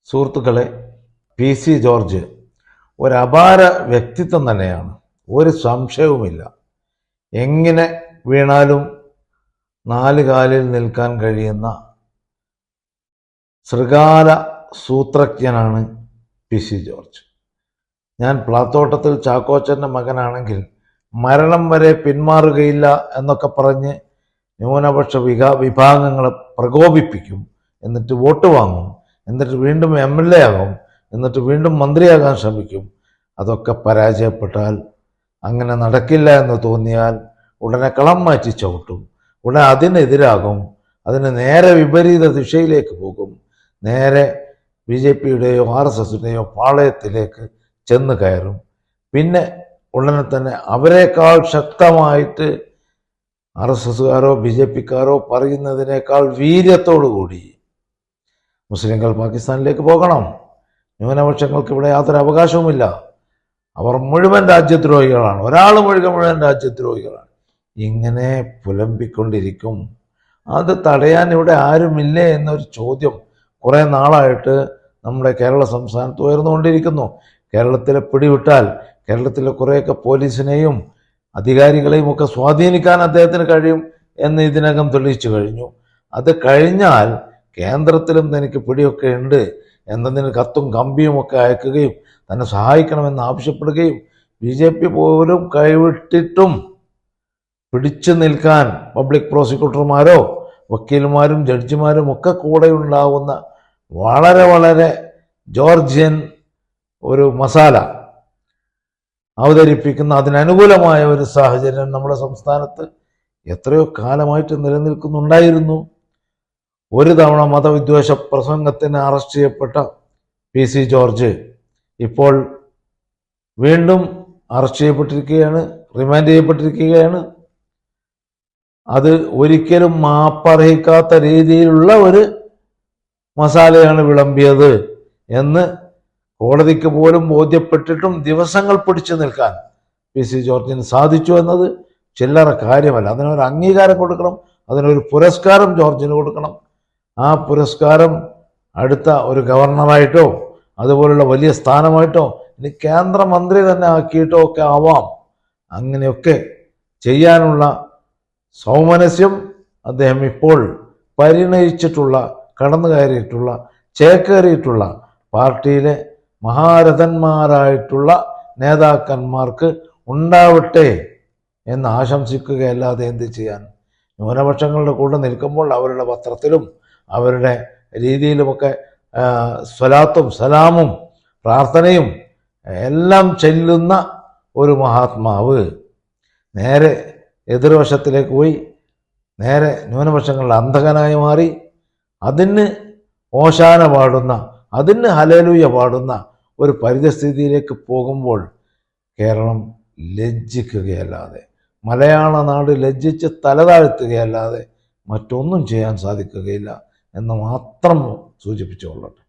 സുഹൃത്തുക്കളെ, PC George ഒരപാര വ്യക്തിത്വം തന്നെയാണ്, ഒരു സംശയവുമില്ല. എങ്ങനെ വീണാലും നാല് കാലിൽ നിൽക്കാൻ കഴിയുന്ന ശൃഗാല സൂത്രജ്ഞനാണ് PC ജോർജ്. ഞാൻ പ്ലാത്തോട്ടത്തിൽ ചാക്കോച്ചൻ്റെ മകനാണെങ്കിൽ മരണം വരെ പിന്മാറുകയില്ല എന്നൊക്കെ പറഞ്ഞ് ന്യൂനപക്ഷ വിഭാഗങ്ങളെ പ്രകോപിപ്പിക്കും, എന്നിട്ട് വോട്ട് വാങ്ങും, എന്നിട്ട് വീണ്ടും MLA ആകും, എന്നിട്ട് വീണ്ടും മന്ത്രിയാകാൻ ശ്രമിക്കും. അതൊക്കെ പരാജയപ്പെട്ടാൽ, അങ്ങനെ നടക്കില്ല എന്ന് തോന്നിയാൽ ഉടനെ കളം മാറ്റി ചവിട്ടും, ഉടനെ അതിനെതിരാകും, അതിന് നേരെ വിപരീത ദിശയിലേക്ക് പോകും, നേരെ BJPയുടെയോ RSSയുടെയോ പാളയത്തിലേക്ക് ചെന്ന് കയറും. പിന്നെ ഉടനെ തന്നെ അവരെക്കാൾ ശക്തമായിട്ട് RSSകാരോ BJPക്കാരോ പറയുന്നതിനേക്കാൾ വീര്യത്തോടുകൂടി മുസ്ലിങ്ങൾ പാകിസ്ഥാനിലേക്ക് പോകണം, ന്യൂനപക്ഷങ്ങൾക്ക് ഇവിടെ യാതൊരു അവകാശവുമില്ല, അവർ മുഴുവൻ രാജ്യദ്രോഹികളാണ്, ഒരാൾ മുഴുവൻ രാജ്യദ്രോഹികളാണ്, ഇങ്ങനെ പുലമ്പിക്കൊണ്ടിരിക്കും. അത് തടയാൻ ഇവിടെ ആരുമില്ലേ എന്നൊരു ചോദ്യം കുറേ നാളായിട്ട് നമ്മുടെ കേരള സംസ്ഥാനത്ത് ഉയർന്നുകൊണ്ടിരിക്കുന്നു. കേരളത്തിലെ പിടിവിട്ടാൽ കേരളത്തിലെ കുറേയൊക്കെ പോലീസിനെയും അധികാരികളെയും ഒക്കെ സ്വാധീനിക്കാൻ അദ്ദേഹത്തിന് കഴിയും എന്ന് ഇതിനകം തെളിയിച്ചു കഴിഞ്ഞു. അത് കഴിഞ്ഞാൽ കേന്ദ്രത്തിലും തനിക്ക് പിടിയൊക്കെ ഉണ്ട് എന്നതിന് കത്തും കമ്പിയും ഒക്കെ അയക്കുകയും തന്നെ സഹായിക്കണമെന്ന് ആവശ്യപ്പെടുകയും BJP പോലും കൈവിട്ടിട്ടും പിടിച്ചു നിൽക്കാൻ പബ്ലിക് പ്രോസിക്യൂട്ടർമാരോ വക്കീൽമാരും ജഡ്ജിമാരും ഒക്കെ കൂടെ ഉണ്ടാവുന്ന വളരെ വളരെ ജോർജിയൻ ഒരു മസാല അവതരിപ്പിക്കുന്ന അതിനനുകൂലമായ ഒരു സാഹചര്യം നമ്മുടെ സംസ്ഥാനത്ത് എത്രയോ കാലമായിട്ട് നിലനിൽക്കുന്നുണ്ടായിരുന്നു. ഒരു തവണ മതവിദ്വേഷ പ്രസംഗത്തിന് അറസ്റ്റ് ചെയ്യപ്പെട്ട PC ജോർജ് ഇപ്പോൾ വീണ്ടും അറസ്റ്റ് ചെയ്യപ്പെട്ടിരിക്കുകയാണ്, റിമാൻഡ് ചെയ്യപ്പെട്ടിരിക്കുകയാണ്. അത് ഒരിക്കലും മാപ്പർഹിക്കാത്ത രീതിയിലുള്ള ഒരു മസാലയാണ് വിളമ്പിയത് എന്ന് കോടതിക്ക് പോലും ബോധ്യപ്പെട്ടിട്ടും ദിവസങ്ങൾ പിടിച്ചു നിൽക്കാൻ PC ജോർജിന് സാധിച്ചു എന്നത് ചില്ലറ കാര്യമല്ല. അതിനൊരു അംഗീകാരം കൊടുക്കണം, അതിനൊരു പുരസ്കാരം ജോർജിന് കൊടുക്കണം. ആ പുരസ്കാരം അടുത്ത ഒരു ഗവർണറായിട്ടോ അതുപോലുള്ള വലിയ സ്ഥാനമായിട്ടോ ഇനി കേന്ദ്രമന്ത്രി തന്നെ ആക്കിയിട്ടോ ഒക്കെ ആവാം. അങ്ങനെയൊക്കെ ചെയ്യാനുള്ള സൗമനസ്യം അദ്ദേഹം ഇപ്പോൾ പരിണയിച്ചിട്ടുള്ള, കടന്നു കയറിയിട്ടുള്ള, ചേക്കേറിയിട്ടുള്ള പാർട്ടിയിലെ മഹാരഥന്മാരായിട്ടുള്ള നേതാക്കന്മാർക്ക് ഉണ്ടാവട്ടെ എന്ന് ആശംസിക്കുകയല്ലാതെ എന്ത് ചെയ്യാൻ? ന്യൂനപക്ഷങ്ങളുടെ കൂടെ നിൽക്കുമ്പോൾ അവരുടെ പത്രത്തിലും അവരുടെ രീതിയിലുമൊക്കെ സ്വലാത്തും സലാമും പ്രാർത്ഥനയും എല്ലാം ചെല്ലുന്ന ഒരു മഹാത്മാവ് നേരെ എതിർവശത്തിലേക്ക് പോയി നേരെ ന്യൂനപക്ഷങ്ങളുടെ അന്ധകനായി മാറി അതിന് ഓശാന പാടുന്ന, അതിന് ഹല്ലേലൂയ പാടുന്ന ഒരു പരിതസ്ഥിതിയിലേക്ക് പോകുമ്പോൾ കേരളം ലജ്ജിക്കുകയല്ലാതെ, മലയാള നാട് ലജ്ജിച്ച് തലതാഴ്ത്തുകയല്ലാതെ മറ്റൊന്നും ചെയ്യാൻ സാധിക്കുകയില്ല എന്ന് മാത്രം സൂചിപ്പിച്ചുകൊള്ളട്ടെ.